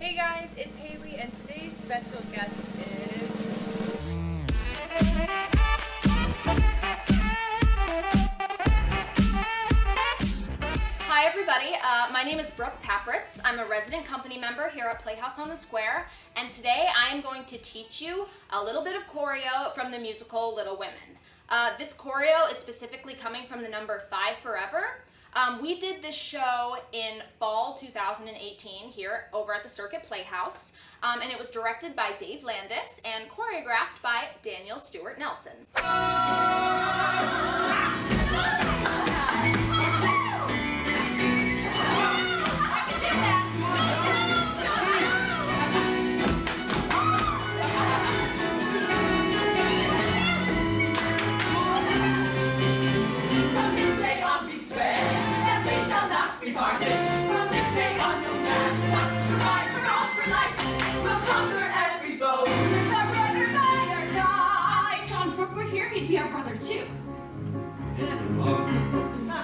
Hey guys, it's Haley, and today's special guest is... Hi everybody, my name is Brooke Papritz. I'm a resident company member here at Playhouse on the Square, and today I am going to teach you a little bit of choreo from the musical Little Women. This choreo is specifically coming from the number 5 Forever. We did this show in fall 2018 here over at the Circuit Playhouse, and it was directed by Dave Landis and choreographed by Daniel Stuart Nelson. He'd be our brother too.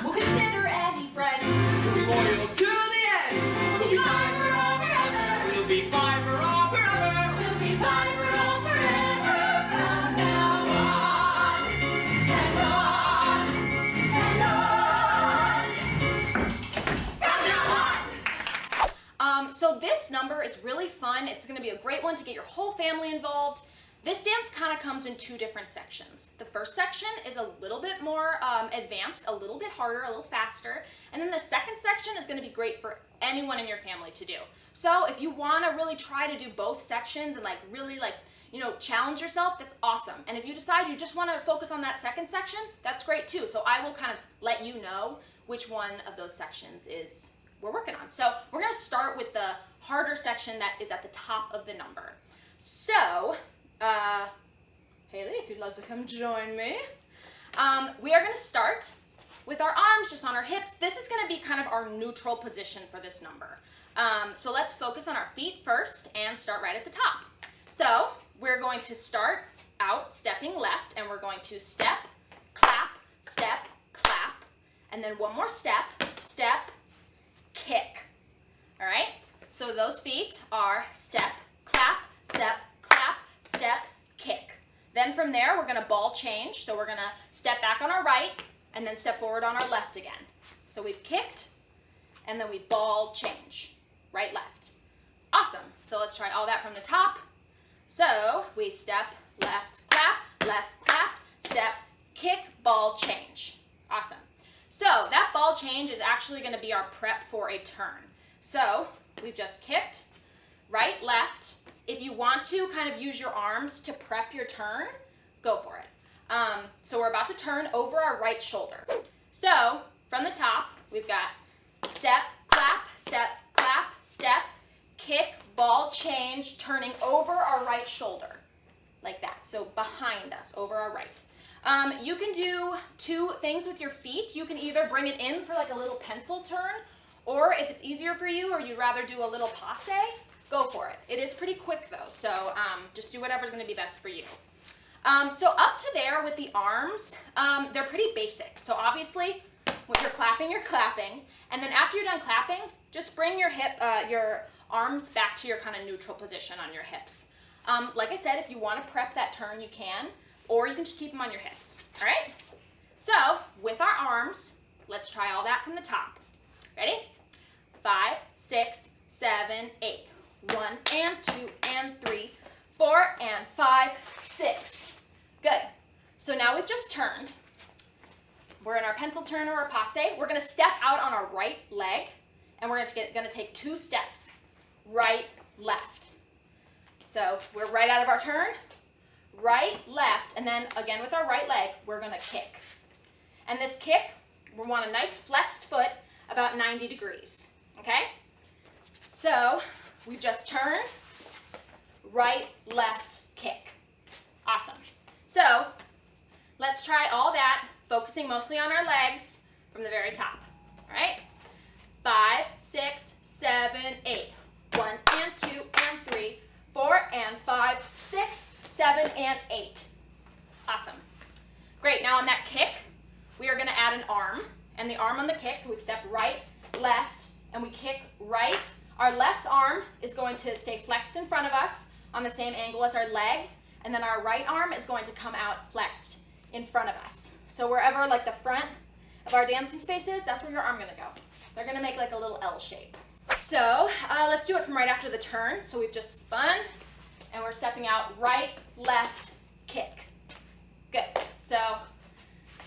We'll consider any friend. We'll be loyal to the end. We'll be fine for all forever. We'll be fine for all forever. We'll be fine for all forever. From now on and on. So this number is really fun. It's going to be a great one to get your whole family involved. This dance kind of comes in 2 different sections. The first section is a little bit more advanced, a little bit harder, a little faster, and then the second section is going to be great for anyone in your family to do. So if you want to really try to do both sections and really challenge yourself, that's awesome. And if you decide you just want to focus on that second section, that's great too. So I will kind of let you know which one of those sections is we're working on. So we're going to start with the harder section that is at the top of the number. So Haley, if you'd love to come join me. We are going to start with our arms just on our hips. This is going to be kind of our neutral position for this number. So let's focus on our feet first and start right at the top. So we're going to start out stepping left, and we're going to step, clap, and then one more step, kick. All right? So those feet are step, clap, step, kick. Then from there, we're going to ball change. So we're going to step back on our right and then step forward on our left again. So we've kicked and then we ball change. Right, left. Awesome. So let's try all that from the top. So we step, left, clap, step, kick, ball change. Awesome. So that ball change is actually going to be our prep for a turn. So we've just kicked, right, left. If you want to kind of use your arms to prep your turn, go for it. So we're about to turn over our right shoulder. So from the top, we've got step, clap, step, kick, ball change, turning over our right shoulder, like that. So behind us, over our right. You can do 2 things with your feet. You can either bring it in for like a little pencil turn, or if it's easier for you or you'd rather do a little passe, go for it. It is pretty quick though, so just do whatever's going to be best for you. So up to there with the arms, they're pretty basic. So obviously, when you're clapping, and then after you're done clapping, just bring your arms back to your kind of neutral position on your hips. Like I said, if you want to prep that turn, you can, or you can just keep them on your hips. All right? So with our arms, let's try all that from the top. Ready? 5, 6, 7, 8. 1 and 2 and 3, 4 and 5, 6. Good. So now we've just turned. We're in our pencil turn or our passe. We're going to step out on our right leg, and we're going to take 2 steps. Right, left. So we're right out of our turn. Right, left, and then again with our right leg, we're going to kick. And this kick, we want a nice flexed foot about 90 degrees. Okay? So we've just turned, right, left, kick. Awesome. So let's try all that, focusing mostly on our legs from the very top. All right? 5, 6, 7, 8. 1 and 2 and 3, 4 and 5, 6, 7 and 8. Awesome. Great. Now on that kick, we are going to add an arm, and the arm on the kick, so we've stepped right, left, and we kick right. Our left arm is going to stay flexed in front of us on the same angle as our leg, and then our right arm is going to come out flexed in front of us. So wherever like the front of our dancing space is, that's where your arm gonna go. They're gonna make like a little L shape. So let's do it from right after the turn. So we've just spun, and we're stepping out right, left, kick. Good. So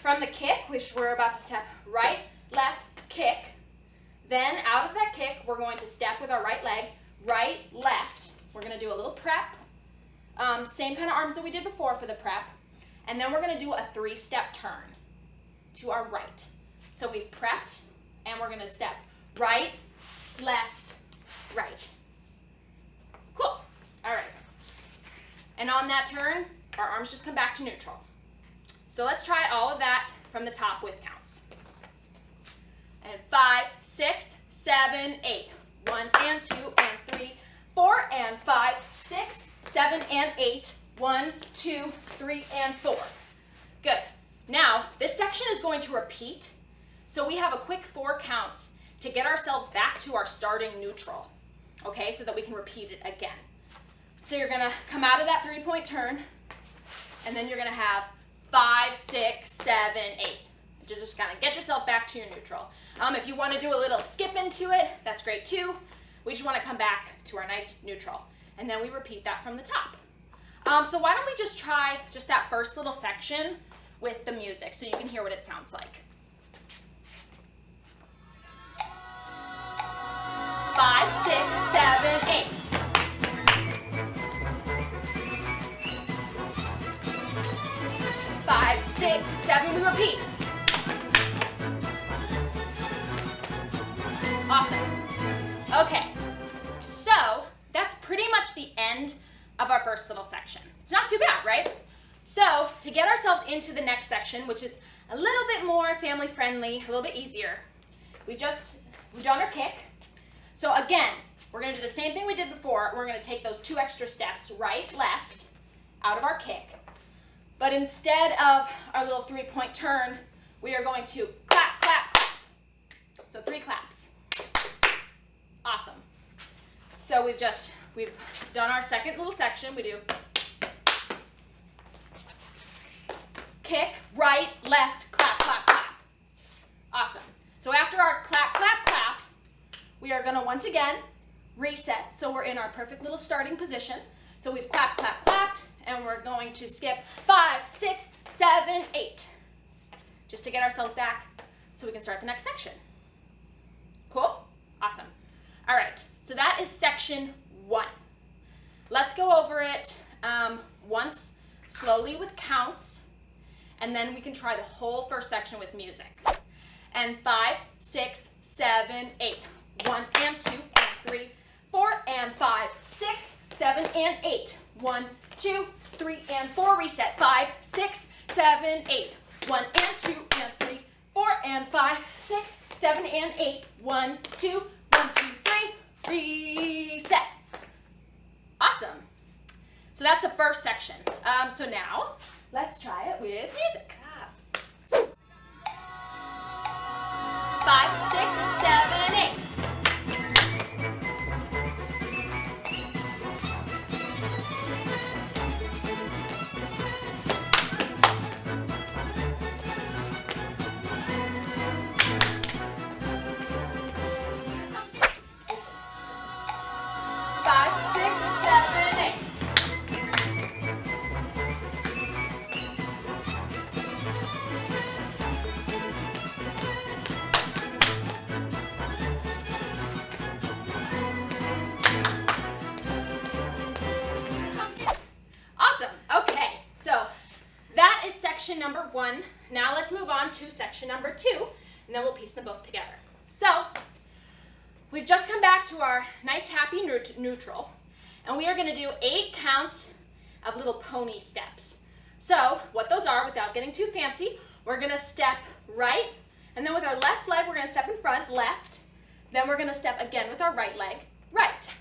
from the kick, which we're about to step right, left, kick. Then out of that kick, we're going to step with our right leg, right, left. We're gonna do a little prep. Same kind of arms that we did before for the prep. And then we're gonna do a 3-step turn to our right. So we've prepped, and we're gonna step right, left, right. Cool. All right. And on that turn, our arms just come back to neutral. So let's try all of that from the top with counts. And 5, 6, 7, 8. 1 and 2 and 3, 4 and 5, 6, 7 and 8. 1, 2, 3 and 4. Good. Now, this section is going to repeat. So we have a quick 4 counts to get ourselves back to our starting neutral. Okay, so that we can repeat it again. So you're gonna come out of that 3-point turn, and then you're gonna have 5, 6, 7, 8. Just kind of get yourself back to your neutral. If you want to do a little skip into it, that's great too. We just want to come back to our nice neutral. And then we repeat that from the top. So why don't we just try just that first little section with the music so you can hear what it sounds like. 5, 6, 7, 8. 5, 6, 7, we repeat. Awesome. Okay, so that's pretty much the end of our first little section. It's not too bad, right? So to get ourselves into the next section, which is a little bit more family friendly, a little bit easier, we've done our kick. So again, we're gonna do the same thing we did before. We're gonna take those 2 extra steps, right, left, out of our kick. But instead of our little 3-point turn, we are going to clap, clap, clap. So 3 claps. Awesome. So we've done our second little section. We do kick, right, left, clap, clap, clap. Awesome. So after our clap, clap, clap, we are gonna once again reset. So we're in our perfect little starting position. So we've clapped, clapped, clapped, and we're going to skip 5, 6, 7, 8. Just to get ourselves back so we can start the next section. Cool? Awesome. All right, so that is section 1. Let's go over it once slowly with counts, and then we can try the whole first section with music. And 5, 6, 7, 8. 1 and 2 and 3, 4 and 5, 6, 7 and 8. 1, 2, 3 and 4. Reset. 5, 6, 7, 8. 1 and 2 and 3, 4 and 5, 6, 7 and 8. 1, 2, 1, 2, 3. Reset. Awesome. So that's the first section. So now let's try it with music. 5, 6, 7, 8. Number 1. Now let's move on to section number 2, and then we'll piece them both together. So we've just come back to our nice happy neutral, and we are going to do 8 counts of little pony steps. So what those are, without getting too fancy, we're going to step right, and then with our left leg we're going to step in front, left, then we're going to step again with our right leg, right.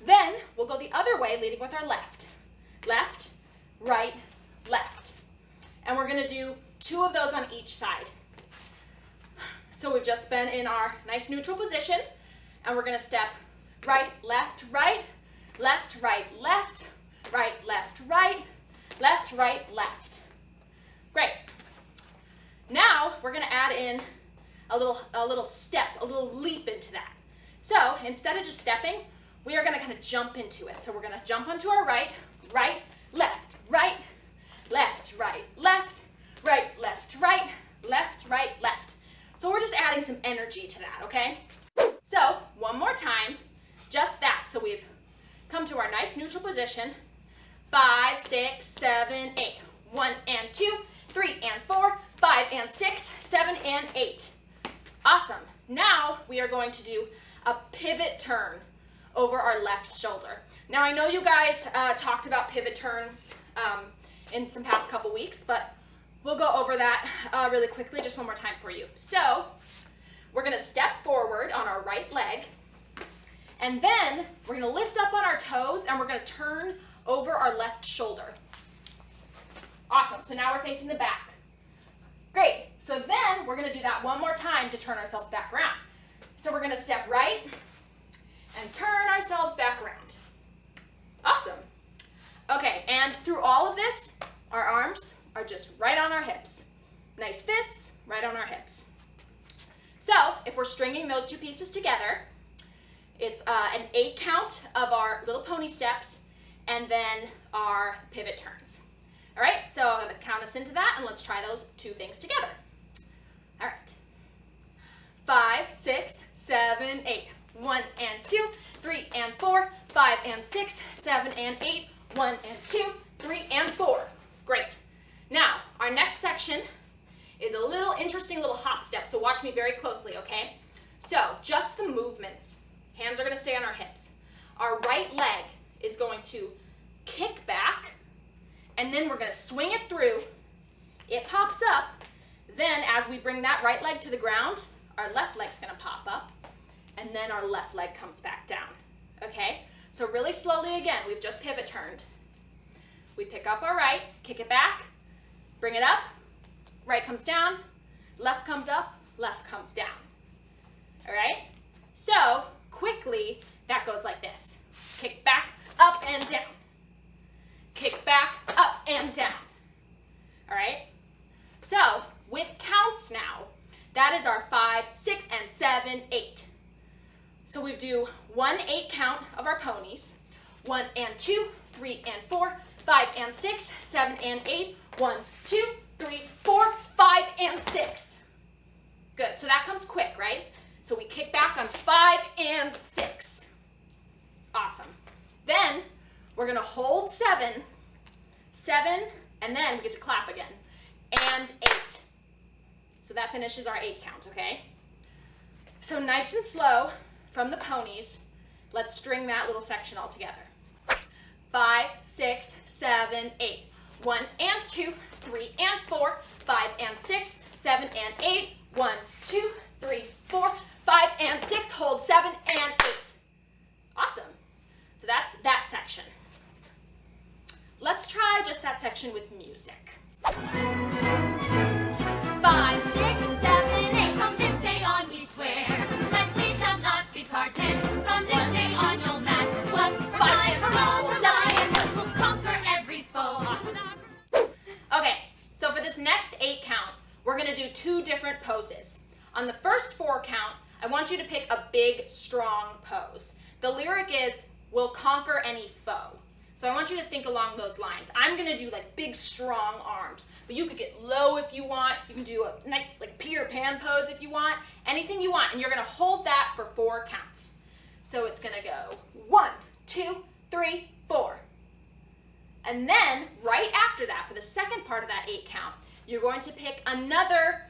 Then we'll go the other way, leading with our left, left, right, left. And we're gonna do 2 of those on each side. So we've just been in our nice neutral position, and we're gonna step right, left, right, left, right, left, right, left, right, left, right, left. Great. Now we're going to add in a little step, a little leap into that. So instead of just stepping, we are going to kind of jump into it. So we're going to jump onto our right, right, left, right, left, right, left, right, left, right, left, right, left. So we're just adding some energy to that, okay? So one more time, just that. So we've come to our nice neutral position. 5, 6, 7, 8. 1 and 2, 3 and 4, 5 and 6, 7 and 8. Awesome. Now we are going to do a pivot turn over our left shoulder. Now I know you guys talked about pivot turns in some past couple weeks, but we'll go over that really quickly just one more time for you. So we're going to step forward on our right leg, and then we're going to lift up on our toes and we're going to turn over our left shoulder. Awesome. So now we're facing the back. Great. So then we're going to do that one more time to turn ourselves back around. So we're going to step right and turn ourselves back around. Awesome. Okay, and through all of this, our arms are just right on our hips. Nice fists, right on our hips. So if we're stringing those two pieces together, it's an 8 count of our little pony steps and then our pivot turns. All right, so I'm going to count us into that, and let's try those two things together. All right. 5, 6, 7, 8. 1 and 2, 3 and 4, 5 and 6, 7 and 8. 1 and 2, 3 and 4. Great. Now, our next section is a little interesting little hop step, so watch me very closely, okay? So, just the movements. Hands are going to stay on our hips. Our right leg is going to kick back, and then we're going to swing it through. It pops up. Then as we bring that right leg to the ground, our left leg's going to pop up, and then our left leg comes back down. Okay? So really slowly again, we've just pivot turned. We pick up our right, kick it back, bring it up, right comes down, left comes up, left comes down. All right? So quickly, that goes like this. Kick back, up and down. Kick back, up and down. All right? So, with counts now, that is our 5, 6, and 7, 8. So we do 1 8 count of our ponies, 1 and 2, 3 and 4, 5 and 6, 7 and 8, 1, 2, 3, 4, 5 and 6. Good, so that comes quick, right? So we kick back on 5 and 6. Awesome. Then we're going to hold 7, and then we get to clap again, and 8. So that finishes our 8 count, okay? So nice and slow from the ponies, let's string that little section all together. 5, 6, 7, 8. 1 and 2, 3 and 4, 5 and 6, 7 and 8. 1, 2, 3, 4, 5 and 6. Hold 7 and 8. Awesome. So that's that section. Let's try just that section with music. 5, 6, 7, 8. From this day on we swear that we shall not be parted. From this day on no matter what, we're 5 and 6 for hold 7 and 8. we'll conquer every foe. Awesome. Okay, so for this next 8 count, we're going to do 2 different poses. On the first 4 count, I want you to pick a big, strong pose. The lyric is, we'll conquer any foe. So I want you to think along those lines. I'm going to do like big, strong arms, but you could get low if you want. You can do a nice like Peter Pan pose if you want. Anything you want, and you're going to hold that for 4 counts. So it's going to go 1, 2, 3, 4. And then right after that, for the second part of that 8 count, you're going to pick another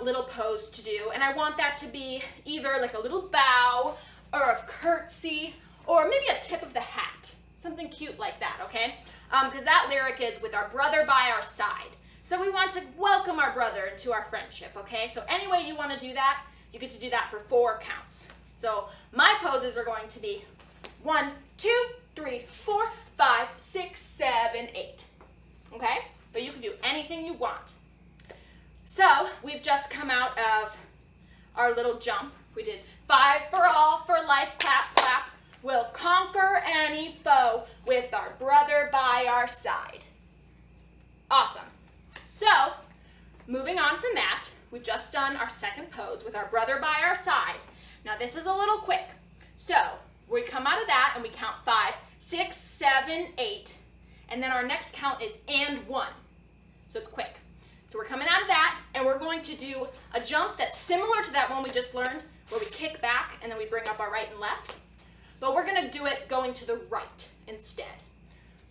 little pose to do, and I want that to be either like a little bow or a curtsy or maybe a tip of the hat. Something cute like that, okay? Because that lyric is, with our brother by our side. So we want to welcome our brother into our friendship, okay? So any way you want to do that, you get to do that for 4 counts. So my poses are going to be 1, 2, 3, 4, 5, 6, 7, 8. Okay? But you can do anything you want. So we've just come out of our little jump We did 5 for all, for life, clap, clap. We'll conquer any foe with our brother by our side. Awesome. So, moving on from that, we've just done our second pose with our brother by our side. Now this is a little quick. So, we come out of that and we count 5, 6, 7, 8. And then our next count is and 1. So it's quick. So we're coming out of that and we're going to do a jump that's similar to that one we just learned, where we kick back and then we bring up our right and left. But we're going to do it going to the right instead.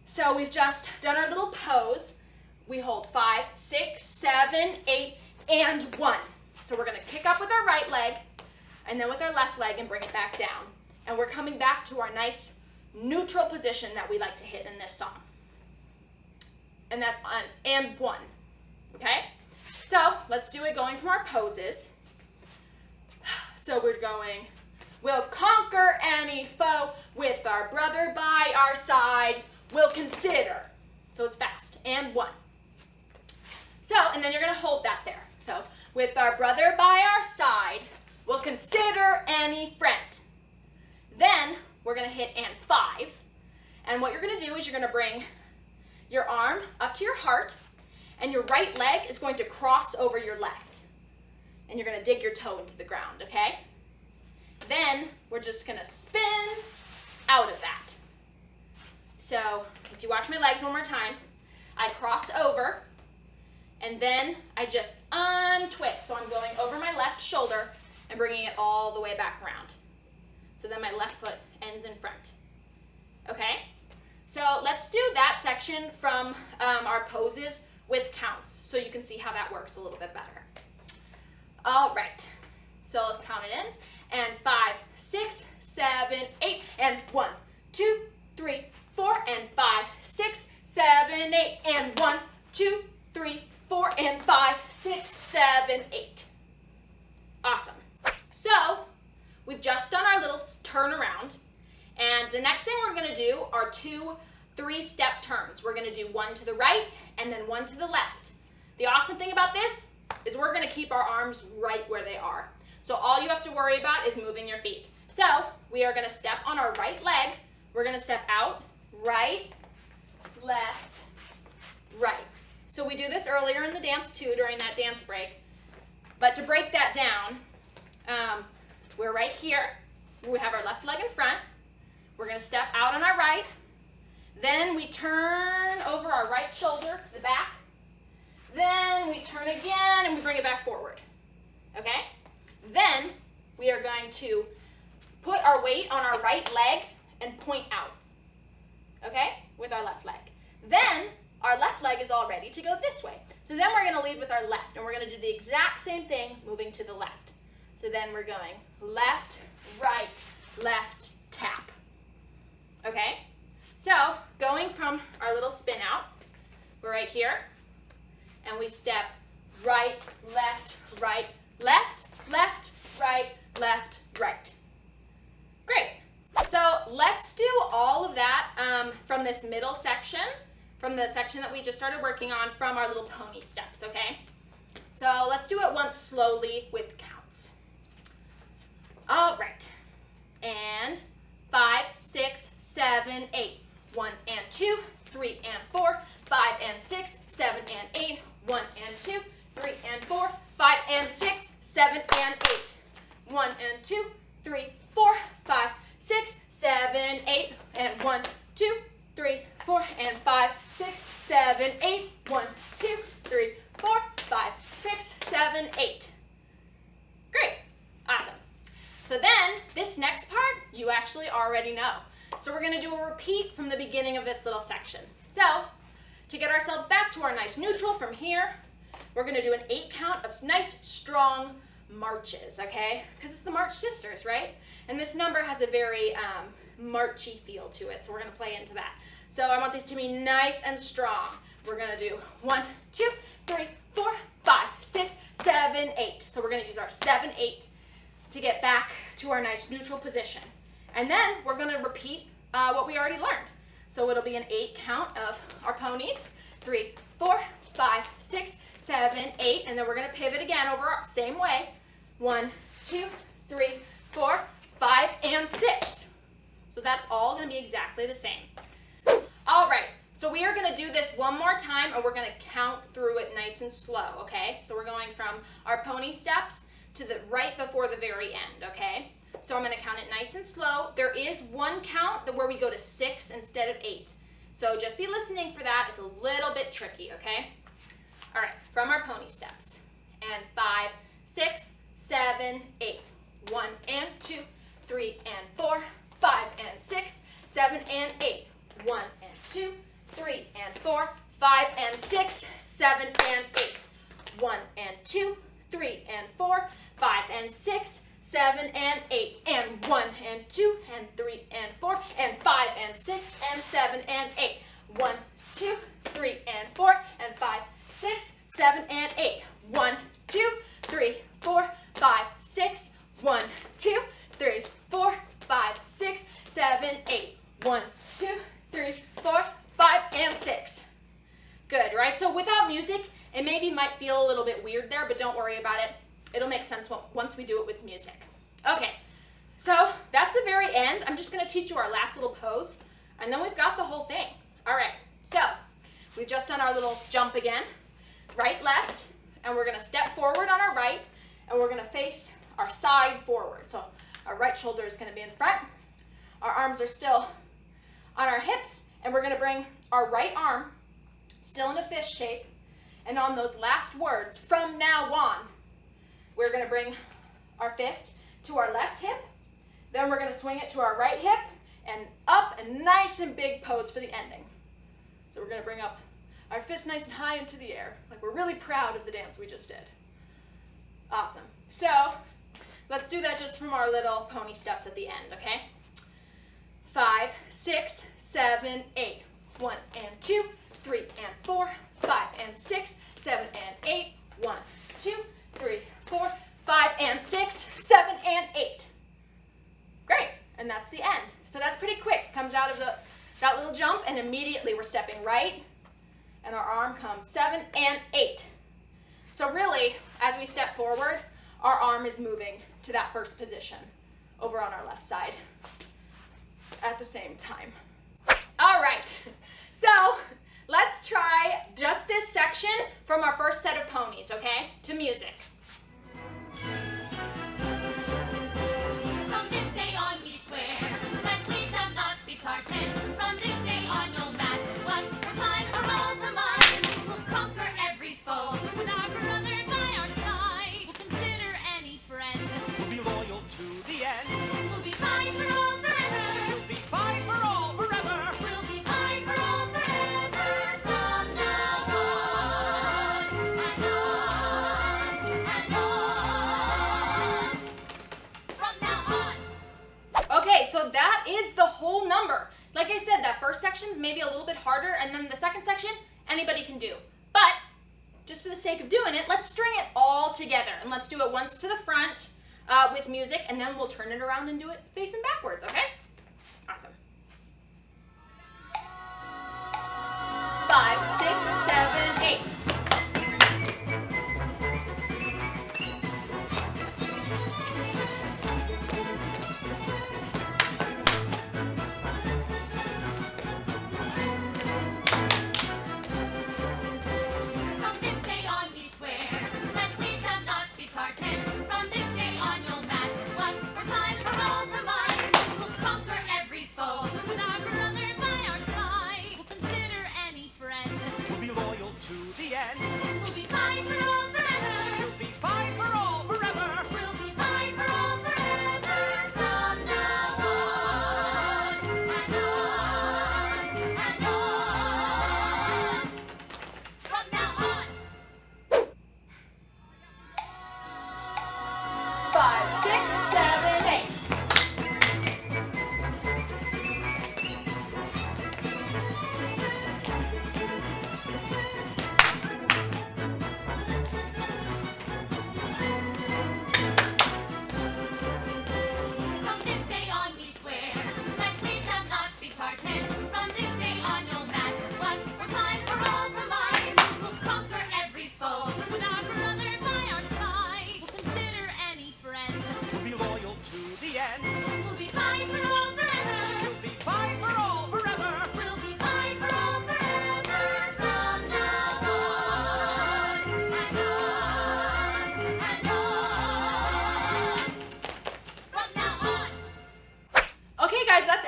So we've just done our little pose. We hold 5, 6, 7, 8, and 1. So we're going to kick up with our right leg and then with our left leg and bring it back down. And we're coming back to our nice neutral position that we like to hit in this song. And that's and 1. Okay? So let's do it going from our poses. So we're going, we'll conquer any foe with our brother by our side. We'll consider. So it's fast. And 1. So, and then you're going to hold that there. So, with our brother by our side, we'll consider any friend. Then, we're going to hit and 5. And what you're going to do is you're going to bring your arm up to your heart, and your right leg is going to cross over your left. And you're going to dig your toe into the ground, okay? Then, we're just going to spin out of that. So, if you watch my legs one more time, I cross over, and then I just untwist. So I'm going over my left shoulder and bringing it all the way back around. So then my left foot ends in front. Okay? So let's do that section from our poses with counts so you can see how that works a little bit better. All right. So let's count it in. And 5, 6, 7, 8, and 1, 2, 3, 4, and 5, 6, 7, 8, and 1, 2, 3, 4, and 5, 6, 7, 8. Awesome. So, we've just done our little turn around, and the next thing we're going to do are 2 3-step turns. We're going to do 1 to the right and then 1 to the left. The awesome thing about this is we're going to keep our arms right where they are. So all you have to worry about is moving your feet. So, we are going to step on our right leg. We're going to step out, right, left, right. So we do this earlier in the dance too, during that dance break. But to break that down, we're right here. We have our left leg in front. We're going to step out on our right. Then we turn over our right shoulder to the back. Then we turn again and we bring it back forward. Okay? Then we are going to put our weight on our right leg and point out. Okay? With our left leg. Then our left leg is all ready to go this way. So then we're going to lead with our left, and we're going to do the exact same thing moving to the left. So then we're going left, right, left, tap. Okay? So going from our little spin out, we're right here, and we step right, left, right, left, left, right, left, right. Great. So let's do all of that from this middle section, from the section that we just started working on from our little pony steps, okay? So let's do it once slowly with counts. All right. And 5, 6, 7, 8. 1 and 2, 3 and 4, 5 and 6, 7 and 8. 1 and 2, 3 and 4, 5 and 6, 7 and 8. 1 and 2, 3, 4, 5, 6, 7, 8. And 1, 2, 3, 4, and 5, 6, 7, 8. 1, 2, 3, 4, 5, 6, 7, 8. Great. Awesome. So then, this next part, you actually already know. So we're going to do a repeat from the beginning of this little section. So, to get ourselves back to our nice neutral from here, we're going to do an 8 count of nice, strong marches, okay? Because it's the March Sisters, right? And this number has a very marchy feel to it, so we're going to play into that. So I want these to be nice and strong. We're going to do 1, 2, 3, 4, 5, 6, 7, 8. So we're going to use our 7, 8 to get back to our nice neutral position. And then we're going to repeat what we already learned. So it'll be an 8 count of our ponies. 3, 4, 5, 6, 7, 8. And then we're going to pivot again over our same way. 1, 2, 3, 4, 5, and 6. So that's all going to be exactly the same. All right, so we are going to do this one more time, and we're going to count through it nice and slow, okay? So we're going from our pony steps to the right before the very end, okay? So I'm going to count it nice and slow. There is one count where we go to 6 instead of 8. So just be listening for that. It's a little bit tricky, okay? All right, from our pony steps. And 5, 6, 7, 8. 1 and 2, 3 and 4, 5 and 6, 7 and 8. 1 and 2, 3 and 4, 5 and 6, 7 and 8. 1 and 2, 3 and 4, 5 and 6, 7 and 8. And 1 and 2 and 3 and 4 and 5 and 6 and 7 and 8. 1, 2, 3 and 4 and 5, 6, 7 and 8. 1, 2, 3, 4, 5, 6. 1, 2, 3, 4, 5, 6, 7, 8. 1, 2, 3, 4, 5, and 6. Good, right? So without music, it maybe might feel a little bit weird there, but don't worry about it. It'll make sense once we do it with music. Okay, so that's the very end. I'm just going to teach you our last little pose, and then we've got the whole thing. All right, so we've just done our little jump again. Right, left, and we're going to step forward on our right, and we're going to face our side forward. So our right shoulder is going to be in front. Our arms are still on our hips, and we're going to bring our right arm still in a fist shape. And on those last words, from now on, we're going to bring our fist to our left hip. Then we're going to swing it to our right hip and up, and nice and big pose for the ending. So we're going to bring up our fist nice and high into the air, like we're really proud of the dance we just did. Awesome. So let's do that just from our little pony steps at the end, okay? 5, 6, 7, 8. 1 and 2, 3 and 4, 5 and 6, 7 and 8. 1, 2, 3, 4, 5 and 6, 7 and 8. Great, and that's the end. So that's pretty quick. Comes out of that little jump, and immediately we're stepping right, and our arm comes 7 and 8. So really, as we step forward, our arm is moving to that first position over on our left side at the same time. All right, so let's try just this section from our first set of ponies, okay, to music. From this day on we swear that we shall not be parted. From this day on, no matter what, we're fine for all the life. We'll conquer every foe with our brother by our side. We'll consider any friend. We'll be loyal to the end. We'll be fine for all forever. We'll be fine for all forever. We'll be fine for all forever. From now on and on and on. From now on. Okay, so that is the whole number. Like I said, that first section's maybe a little bit harder, and then the second section, anybody can do. But, just for the sake of doing it, let's string it all together. And let's do it once to the front with music, and then we'll turn it around and do it facing backwards, okay? Awesome. 5, 6, 7, 8. From this day on we swear that we shall not be parted. From this day on, no matter what, we're fine for all for life. We'll conquer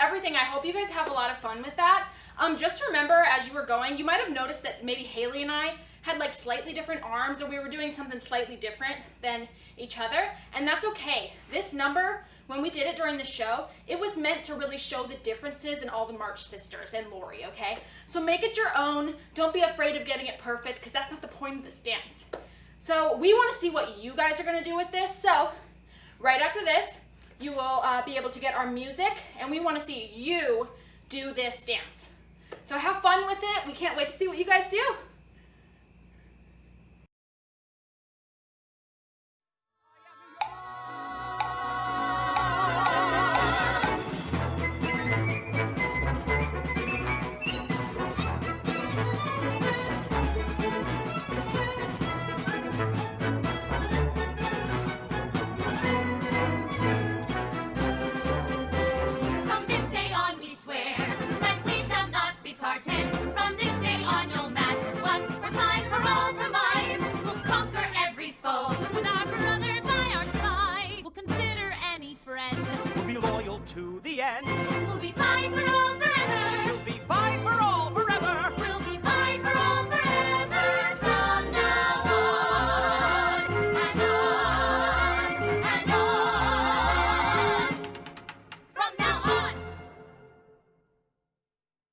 everything. I hope you guys have a lot of fun with that. Just remember, as you were going, you might have noticed that maybe Haley and I had like slightly different arms, or we were doing something slightly different than each other, and that's okay. This number, when we did it during the show, it was meant to really show the differences in all the March sisters and Lori, okay? So make it your own. Don't be afraid of getting it perfect, because that's not the point of this dance. So we want to see what you guys are going to do with this. So right after this, you will be able to get our music, and we want to see you do this dance. So have fun with it. We can't wait to see what you guys do.